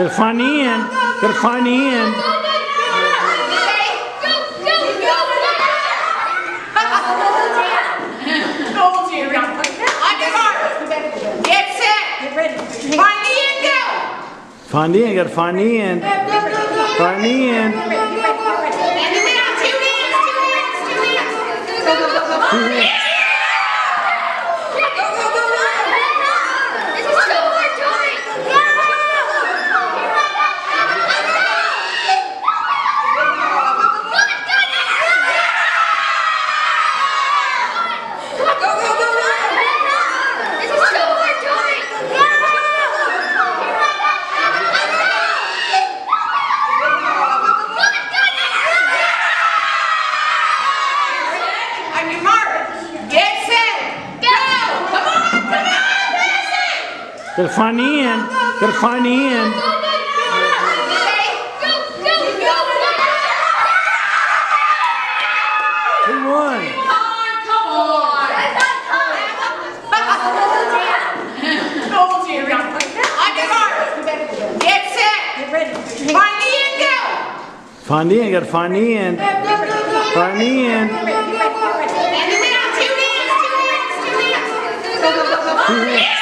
Gotta find the end. Gotta find the end. Find the end. Gotta find the end. Find the end. Gotta find the end. Gotta find the end. Who won? Come on. Told you. On your mark. Get set. Get ready. Find the end. Go. Find the end. Gotta find the end. Find the end. And then 2 hands. 2 hands. 2 hands. 2 hands.